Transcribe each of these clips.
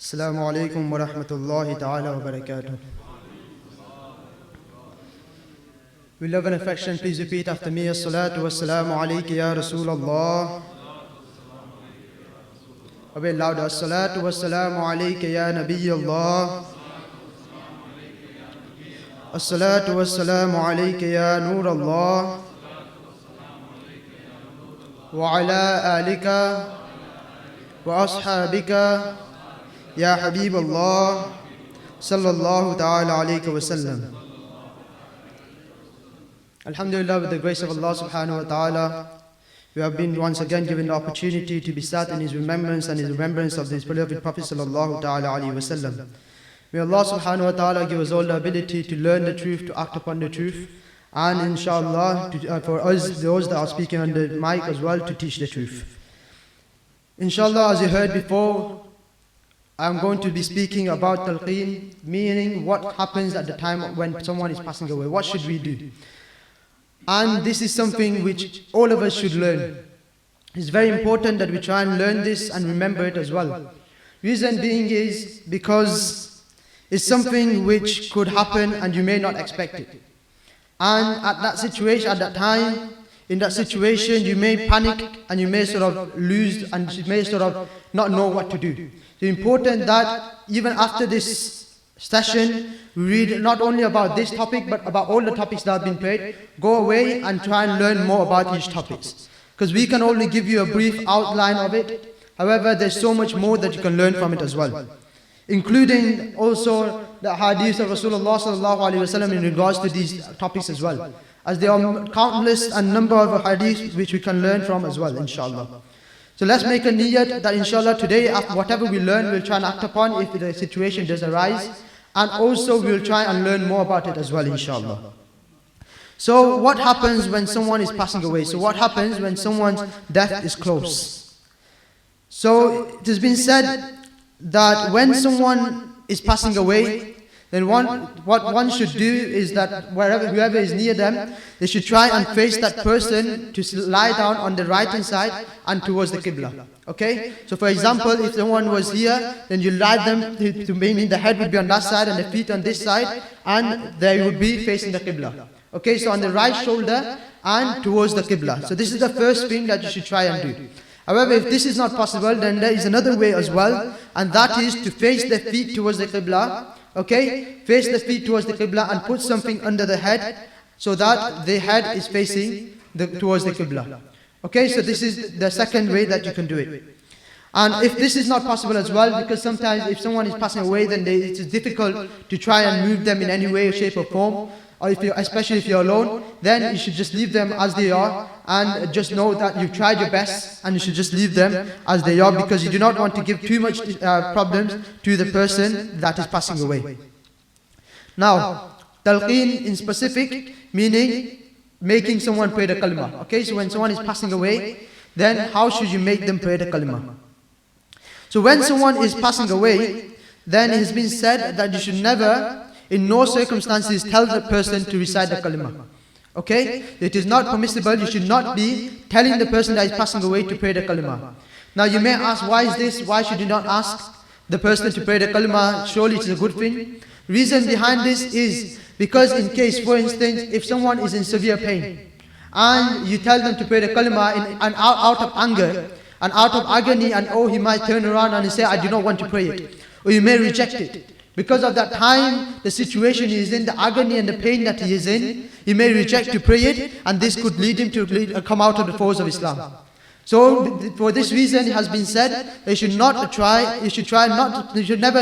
Assalamu alaikum wa rahmatullahi ta'ala wa barakatuh. With love and affection, please repeat after me. As-salatu was-salamu alayka ya Rasulullah. A bit louder. As-salatu was-salamu alayka ya Nabiyullah. As-salatu was-salamu alayka ya Nurullah. Wa ala alika wa ashabika Ya Habib Allah, sallallahu ta'ala alayka wa sallam. Alhamdulillah, with the grace of Allah subhanahu wa ta'ala, we have been once again given the opportunity to be sat in His remembrance and His remembrance of His beloved Prophet sallallahu ta'ala alayhi wa sallam. May Allah subhanahu wa ta'ala give us all the ability to learn the truth, to act upon the truth, and inshallah, for us, those that are speaking on the mic as well, to teach the truth. Inshallah, as you heard before, I'm going to be speaking about Talqeen, meaning what happens at the time when someone is passing away. What should we do? And this is something which all of us should learn. It's very important that we try and learn this and remember it as well. Reason being is because it's something which could happen and you may not expect it. And at that situation, at that time, in that situation, you may panic and you may sort of lose and you may sort of not know what to do. It's important that even after this session, we read not only about this topic, but about all the topics that have been prayed. Go away and try and learn more about each topic. Because we can only give you a brief outline of it. However, there's so much more that you can learn from it as well. Including also the hadith of Rasulullah sallallahu alaihi wasallam in regards to these topics as well. As there are countless and number of hadiths which we can learn from as well, inshallah. So let's make a niyat that inshallah today, after whatever we learn, we'll try and act upon if the situation does arise. And also we'll try and learn more about it as well, inshallah. So what happens when someone is passing away? So what happens when someone's death is close? So it has been said that when someone is passing away, then what one should do is that whoever is near them, they should try and face that person to lie down on the right hand side and towards the Qibla. Okay? So for example, if someone was here, then you lie them to mean the head would be on that side and the feet on this side, and they would be facing the Qibla. Okay, so on the right shoulder and towards the Qibla. So this is the first thing that you should try and do. However, if this is not possible, then there is another way as well, and that is to face the feet towards the Qibla. Okay, face the feet towards the Qibla and put something under the head so that the head is facing towards the Qibla. Okay, so this is the second way that you can do it. And if this is not possible as well, because sometimes if someone is passing away, then it is difficult to try and move them in any way, shape or form, or especially if you're alone, then you should just leave them as they are and just know that you've tried your best and you should just leave them as they are, because you do not want to give too much problems to the person that is passing away. Now, Talqeen in specific, meaning making someone pray the kalima. Okay, so when someone is passing away, then how should you make them pray the kalima? So when someone is passing away, then it has been said that you should never, in no circumstances, tell the person to recite the kalima. Okay? It is not permissible. You should not be telling the person that is passing away to pray the kalima. Now you may ask, why is this? Why should you not ask the person to pray the kalima? Surely it is a good thing. Reason behind this is because in case, for instance, if someone is in severe pain and you tell them to pray the kalima out of anger and out of agony, and he might turn around and say, I do not want to pray it. Or you may reject it. Because of that time, the situation he is in, the agony and the pain that he is in, he may reject to pray it, and this could lead him to come out of the fold of Islam. So, for this reason, it has been said, you should never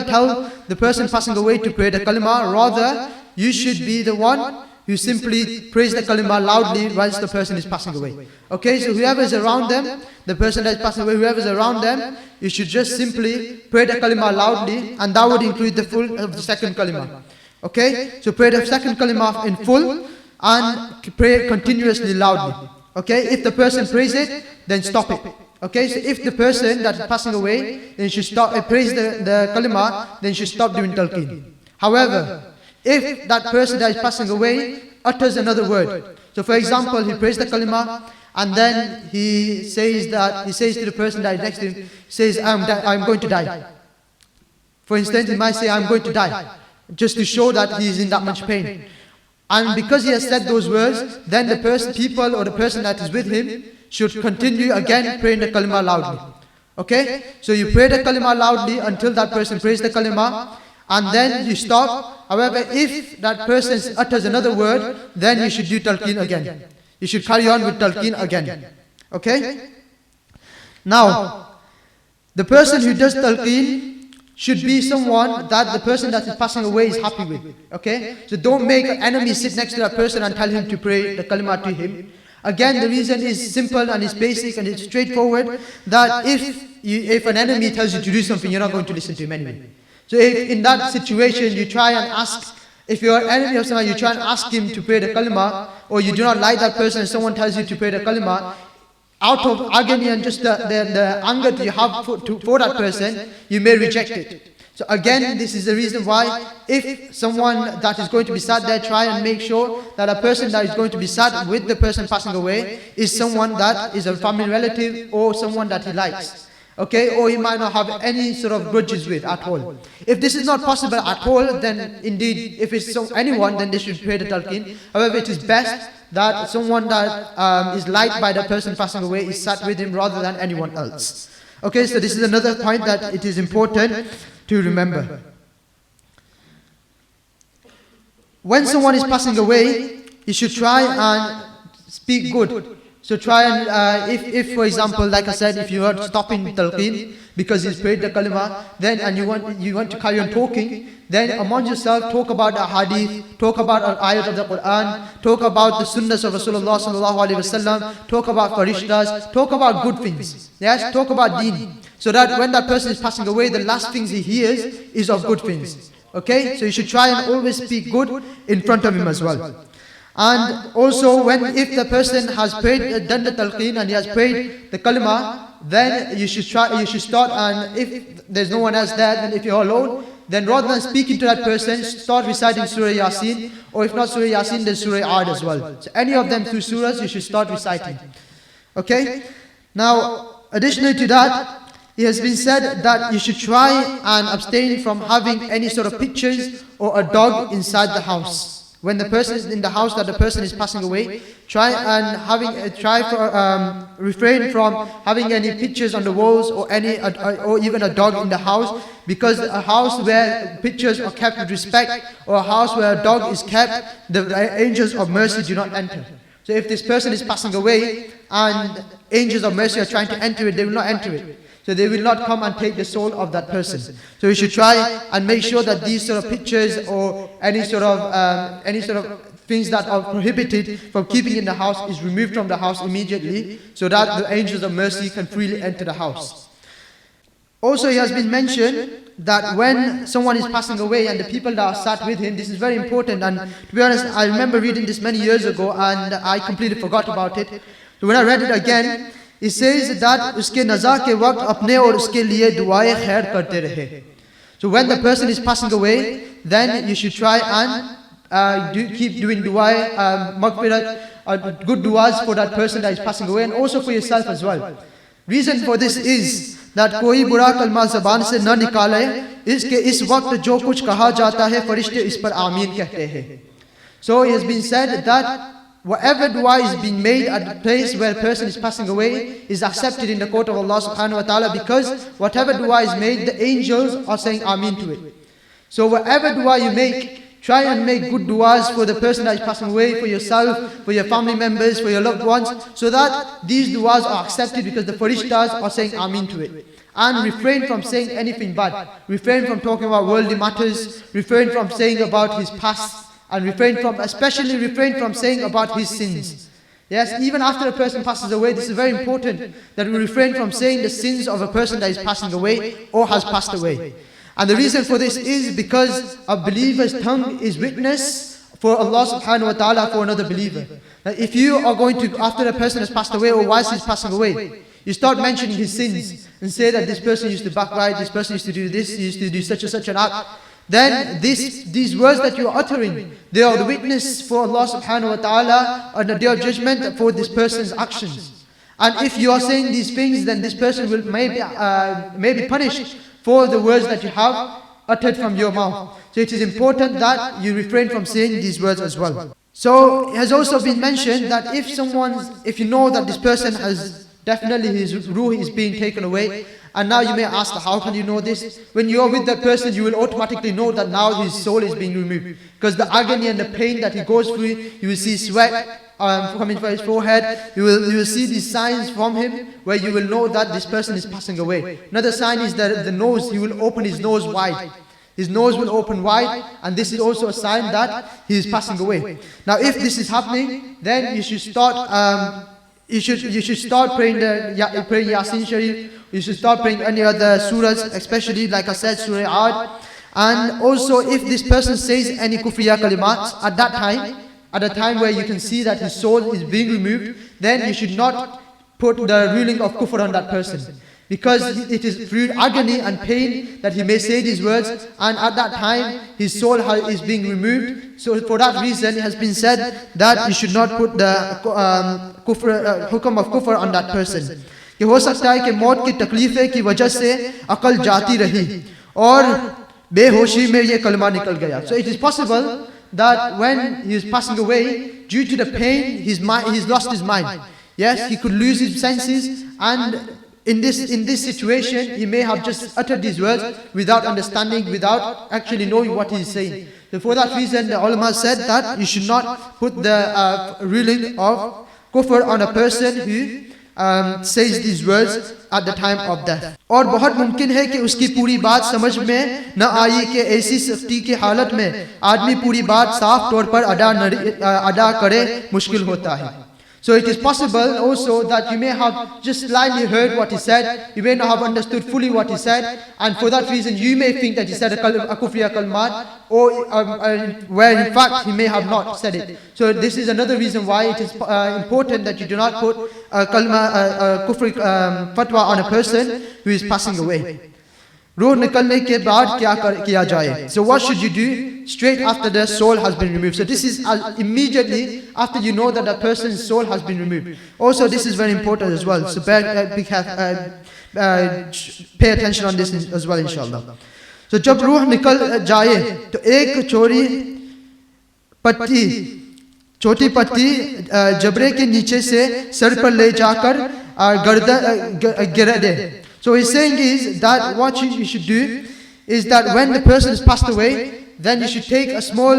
tell the person passing away to pray the kalima. Rather, you should be the one who simply prays the kalima loudly whilst the person is passing away. Okay, so whoever is around them, the person that is passing away, whoever is around them, you should just simply pray the kalima loudly, and that would include the full of the second kalima. Okay, so pray the second kalima in full and pray continuously loudly. Okay, if the person prays it, then stop it. Okay, so if the person that is passing away, then should stop, prays the kalima, then should stop doing talqeen. However, if that person that is passing away utters another word, so for example, he prays the kalima and then he says to the person that is next to him, says, I'm going to die. For instance, he might say, I'm going to die, just to show that he is in that much pain. And because he has said those words, then the people or the person that is with him should continue again praying the kalima loudly. Okay? So you pray the kalima loudly until that person prays the kalima, and then you stop. However, if that person utters another word, then you should do talqeen again. You should carry on with talqeen again. Okay? Now, the person who does talqeen should be someone that the person that is passing away is happy with. Okay? So don't make an enemy sit next to that person and tell him to pray the kalima to him. Again, the reason is simple and it's basic and it's straightforward, that if an enemy tells you to do something, you're not going to listen to him anyway. So if in that situation you try and ask, if you're an enemy of someone, you try and ask him to pray the kalima, or you do not like that person and someone tells you to pray the kalima, out of agony and just the anger that you have for that person, you may reject it. So again, this is the reason why if someone that is going to be sat there, try and make sure that a person that is going to be sat with the person passing away is someone that is a family relative or someone that he likes. Okay, or he might not have any sort of grudges with at all. If this is not possible at all, then indeed, if it's anyone, then they should pray the talqeen. However, it is best that someone that is liked by the person passing away is sat with him rather than anyone else. Okay, so this is another point that it is important to remember. When someone is passing away, you should try and speak good. So try and, if for example, like I said, if you are stopping talqeen because he's prayed the kalima, then and you want to carry on talking, then among yourself talk about the hadith, talk about an ayat of the Quran, talk about the sunnahs of Rasulullah sallallahu alaihi wasallam, talk about farishtas, talk about good things. Yes, talk about deen. So that when that person is passing away, the last things he hears is of good things. Okay, so you should try and always speak good in front of him as well. And also, if the person has done the talqeen and he has prayed the kalima, then you should start, and if there's no one else there, then if you're alone, then rather than speaking to that person, start reciting Surah Yasin, or if not Surah Yasin, then Surah Ad as well. So any of them two surahs you should start reciting. Okay? Now, additionally to that, it has been said that you should try and abstain from having any sort of pictures or a dog inside the house. When the person is in the house that the person is passing away, refrain from having any pictures on the walls or even a dog in the house, because a house where pictures are kept with respect, or a house where a dog is kept, the angels of mercy do not enter. So if this person is passing away and angels of mercy are trying to enter it, they will not enter it. So they will not come and take the soul of that person. So we should try and make sure that these sort of pictures or any sort of things that are prohibited from keeping in the house is removed from the house immediately, so that the angels of mercy can freely enter the house. Also, it has been mentioned that when someone is passing away and the people that are sat with him, this is very important. And to be honest, I remember reading this many years ago and I completely forgot about it. So when I read it again, it says that uske naza ke waqt apne aur uske liye duaye khair karte rahe. So when the person is passing away, then you should try and keep doing dua, maghfirat, good duas for that person that is passing away, and also for yourself as well. Reason for this is that koi bura kalma zaban se na nikale, iske is waqt jo kuch kaha jata hai, farishte is par ameen kehte hain. So it has been said that whatever dua is being made at the place where a person is passing away is accepted in the court of Allah subhanahu wa ta'ala, because whatever dua is made, the angels are saying ameen to it. So whatever dua you make, try and make good duas for the person that is passing away, for yourself, for your family members, for your loved ones, so that these duas are accepted, because the farishtas are saying ameen to it. And refrain from saying anything bad. Refrain from talking about worldly matters. Refrain from saying about his past. And especially refrain from saying about his sins. Yes, even after a person passes away, this is very important that we refrain from saying the sins of a person that is passing away or has passed away. And the reason for this is because a believer's tongue is witness for Allah subhanahu wa ta'ala for another believer. Now, if you are going to, after a person has passed away or whilst he's passing away, you start mentioning his sins and say that this person used to backbite, this person used to do this, he used to do such and such an act, then these words that you are uttering, they are the witness for Allah subhanahu wa ta'ala on the day of judgment for this person's actions. And if you are saying these things, then this person will may be punished for the words that you have uttered from your mouth. So it is important that you refrain from saying these words as well. So it has also been mentioned that if you know that this person has definitely his ruh is being taken away, and now you may ask, how can you know this? When you are with that person, you will automatically know that now his soul is being removed. Because the agony and the pain that he goes through, you will see sweat coming from his forehead. You will see these signs from him where you will know that this person is passing away. Another sign is that the nose, he will open his nose wide. His nose will open wide, and this is also a sign that he is passing away. Now if this is happening, then you should start you should start praying Yasin Sharif. You should start praying any other surahs, especially like I said, Surah Ad. And also if this person says any kufriya kalimat at the time where you can see that his soul is being removed, then you should not put the ruling of kufr on that person. Because it is through agony and pain that he may say these words, and at that time his soul is being removed. So for that reason it has been said that you should not put the hukam of kufr on that person. कि हो सकता है कि मौत की तकलीफ़े की वजह से अकल जाती रही और बेहोशी में ये कलमा निकल गया. So it is possible that when he is passing away, due to the pain, he's lost his mind. Yes, he could lose his senses, and in this situation, he may have just uttered these words without understanding, without actually knowing what he is saying. So for that reason, the ulama said that you should not put the ruling of kufr on a person who says these words at the time of death. और बहुत मुमकिन है कि उसकी पूरी बात समझ में न आई कि ऐसी सख्ती की हालत में आदमी पूरी बात साफ तौर पर अदा करे मुश्किल होता है. So it is possible also that you may have just slightly heard what he said, you may not have understood fully what he said, and for that reason you may think that he said a kufriya kalmat, or where in fact he may have not said it. So this is another reason why it is important that you do not put a kufri fatwa on a person who is passing away. रूह निकलने के बाद क्या किया जाए? So what should you do straight after the soul has been removed? So this is immediately after you know that a person's soul has been removed. Also this is very important as well. So pay attention on this as well, inshallah. So जब रूह निकल जाए तो एक छोटी पत्ती जबड़े के नीचे से सर पर ले जाकर गर्दन गिरा दे. So he's saying is that what you should do is that when the person is passed away, then you should take a small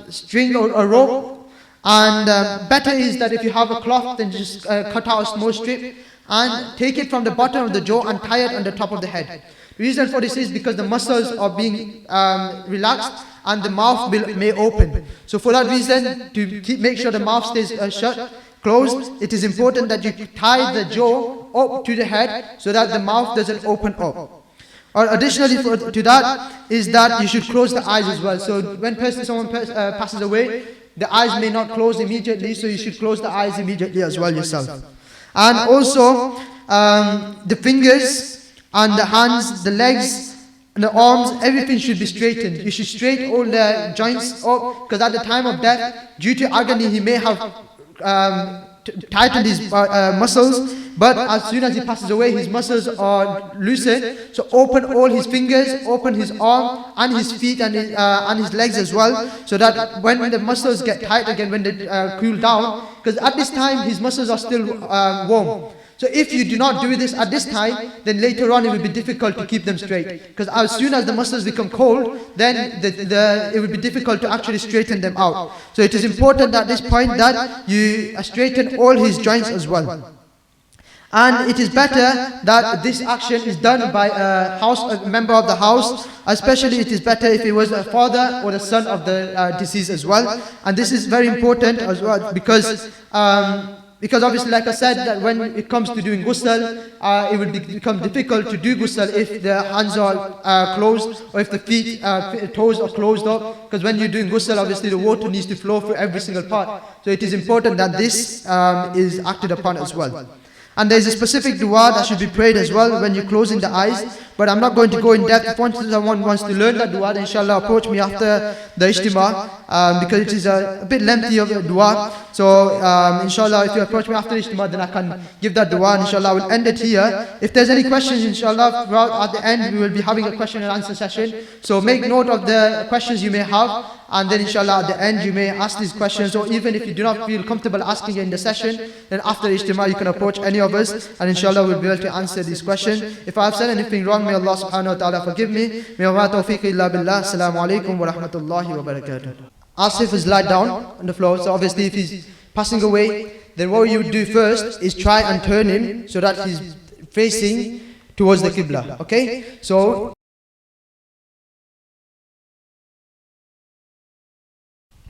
string or a rope, and better is that if you have a cloth, then just cut out a small strip and take it from the bottom of the jaw and tie it on the top of the head. The reason for this is because the muscles are being relaxed and the mouth may open. So for that reason, to make sure the mouth stays closed, it is important that you tie the jaw up to the head so that the mouth doesn't open up. Or additionally to that is that you should close the eyes as well. So when someone passes away, the eyes may not close immediately, so you should close the eyes immediately as well yourself. And also the fingers and the hands, the legs, and the arms, everything should be straightened. You should straighten all the joints up, because at the time of death, due to agony, he may have tightened his muscles, but as soon as he passes away, his muscles are loosened. So open all his fingers, open his arm and his feet and his legs as well, so that when the muscles get tight again, when they cool down, because at this time his muscles are still warm. So if you do not do this at this time, then later on it will be difficult to keep them straight. Because as soon as the muscles become cold, then it will be difficult to actually straighten them out. So it is important at this point that you straighten all his joints as well. And it is better that this action is done by a member of the house. Especially it is better if it was a father or the son of the deceased as well. And this is very important as well, because obviously, like I said, that when it comes to doing ghusl, it will become difficult to do ghusl if the hands are closed, or if the feet, toes are closed up. Because when you're doing ghusl, obviously the water needs to flow through every single part. So it is important that this is acted upon as well. And there's a specific dua that should be prayed as well when you're closing the eyes. But I'm not going to go in depth. If someone wants to learn that dua, then inshallah approach me after the ijtima, because it is a bit lengthy of a dua. So inshallah, if you approach me after the ijtima, then I can give that dua, and inshallah I will end it here. If there's any questions, inshallah, at the end we will be having a question and answer session. So make note of the questions you may have, and then inshallah at the end you may ask these questions, or even if you do not feel comfortable asking in the session, then after the ijtima you can approach any of us, and inshallah we'll be able to answer these questions. If I have said anything wrong, may Allah subhanahu wa ta'ala forgive me. May wa tawfiq illa billah. Assalamu alaikum wa rahmatullahi wa barakatuh. Ask if he's lied down on the floor. So obviously if he's passing away, then what you would do first is try and turn him so that he's facing towards the Qibla. Okay? So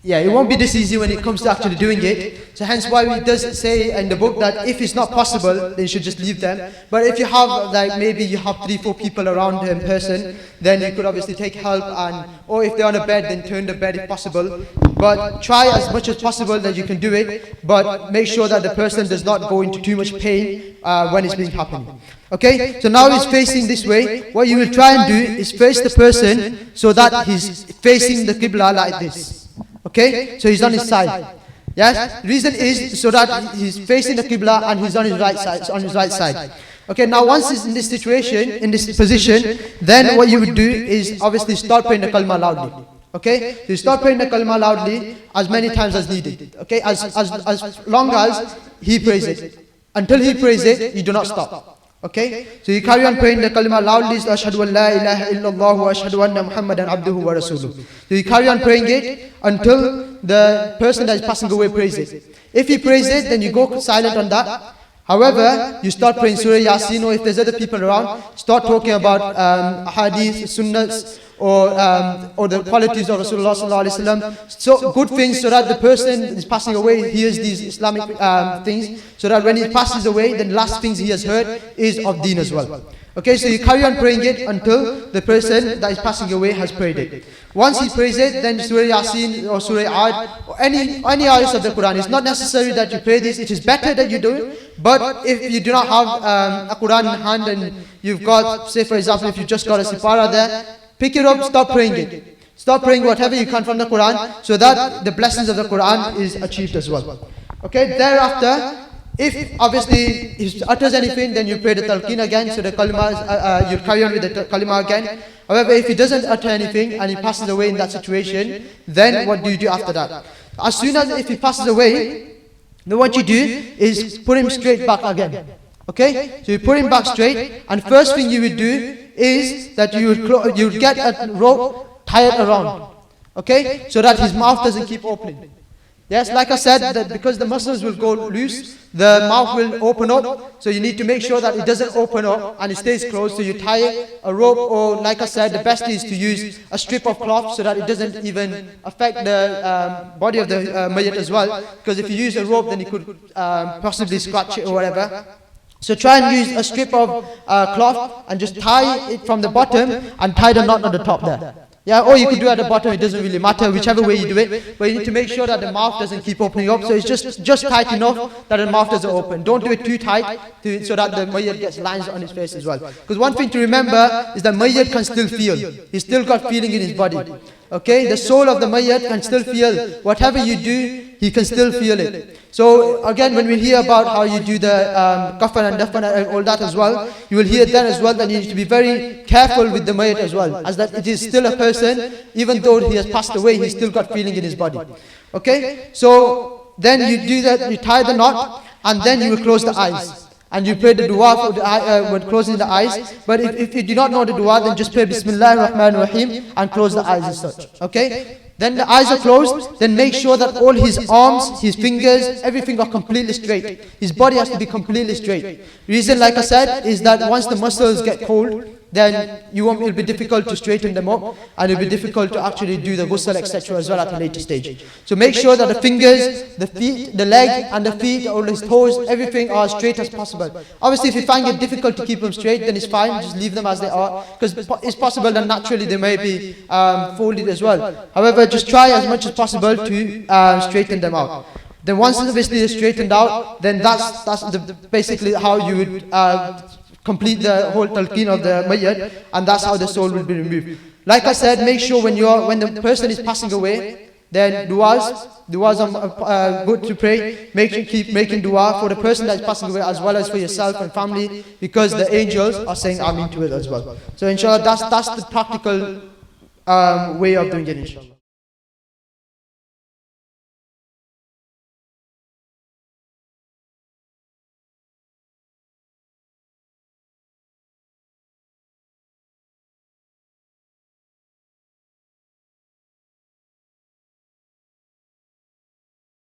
yeah, it won't be this easy when it comes to actually doing it. So hence why it does say in the book that if it's not possible, then you should just leave them. But if you have, like maybe you have 3-4 people around in person, then you could obviously take help, and or if they're on a bed, then turn the bed if possible. But try as much as possible that you can do it, but make sure that the person does not go into too much pain when it's being happening. Okay, so now he's facing this way. What you will try and do is face the person so that he's facing the Qibla like this. Okay, so he's on his side. Yes, reason is so that he's facing the Qibla and he's on his right side. Okay, now once he's in this situation, in this position, then what you would do is obviously start praying the kalma loudly. Okay, so you start praying the kalma loudly as many times as needed. Okay, as long as he prays it. Until he prays it, you do not stop. Okay, so you carry on praying the kalima loudly, ashhadu an la ilaha illallah wa ashhadu anna muhammadan abduhu wa rasuluh. So you carry on praying it until the person that is passing away prays it. If he prays it, then you go silent on that. However, you start praying Surah Yasin, or if there's other people around, start talking about hadith, sunnahs, or the qualities of Rasulullah sallallahu alaihi wasallam. So good things, so that the person is passing away hears these Islamic things, so that when he passes away, the last things he has heard is of deen as well. Okay, so you carry on praying it until the person that is passing away has prayed it. Once he prays it, then Surah Yasin or Surah Ad or any ayahs of the Quran. It's not necessary that you pray this. It is better that you do it. But if you do not have a Quran in hand and you've got, say for example, if you just got a sipara there, pick it up, stop praying it. Stop praying whatever you can from the Quran, so that the blessings of the Quran is achieved as well. Okay, thereafter, if obviously he utters anything, then you pray the Talqeen again, so the kalima, you carry on with the kalima again. However, if he doesn't utter anything and he passes away in that situation, then what do you do after that? As soon as if he passes away, then what you do is put him straight back again. Okay, so you put him back straight, and first thing you would do is that you would get a rope tied around, okay, so that his mouth doesn't keep opening. Yes, like I said, that because the muscles will go loose, the mouth will open up, so you need to make sure that it doesn't open up and it stays closed. So you tie a rope, or like I said, the best is to use a strip of cloth so that it doesn't even affect the body of the mayyit as well, because if you use a rope, then it could possibly scratch it or whatever. So try and use a strip of cloth and just tie it from the bottom and tie the knot on the top there. Yeah, or you could do it at the bottom, it doesn't really matter, whichever way you do it. But you need to make sure that the mouth doesn't keep opening up. So it's just tight enough that the mouth doesn't open. Don't do it too tight so that the mayyit gets lines on his face as well. Because one thing to remember is that mayyit can still feel. He's still got feeling in his body. Okay, the soul of the mayyit can still feel. Whatever you do, he can still feel it. So again, when we hear about how you do the kafan and dafan and all that as well, you will hear then as well that you need to be very careful with the mayyit as well, as that it is still a person, even though he has passed away, he's still got feeling in his body. Okay, so then you do that, you tie the knot, and then you will close the eyes. And you pray the dua for when closing the eyes. But if you do not know the dua, then just pray Bismillah ar-Rahman ar-Rahim and close the eyes as such. Okay? Then the eyes are closed, then make sure that all his arms, his fingers, everything are completely straight. His body has to be completely straight. Reason, like I said, is that once the muscles get cold, then it'll be difficult to straighten them up, and it'll be difficult to actually do the ghusl, etc. as well at a later stage. So make sure that the fingers, the feet, the leg and the feet, all his toes, everything are as straight as possible. Obviously, if you find it difficult to keep them straight, then it's fine, just leave them as they are, because it's possible that naturally they may be folded as well. However, just try as much as possible to straighten them out. Then once obviously it's straightened out, then that's basically how you would complete the whole talqeen of the mayyat, and that's how the soul will be removed. Like I said, make sure when the person is passing away, then du'as are good to pray. Keep making dua for the person that is passing away, as well as for yourself and family, because the angels are saying Ameen to it as well. So inshallah, that's the practical way of doing it, inshallah.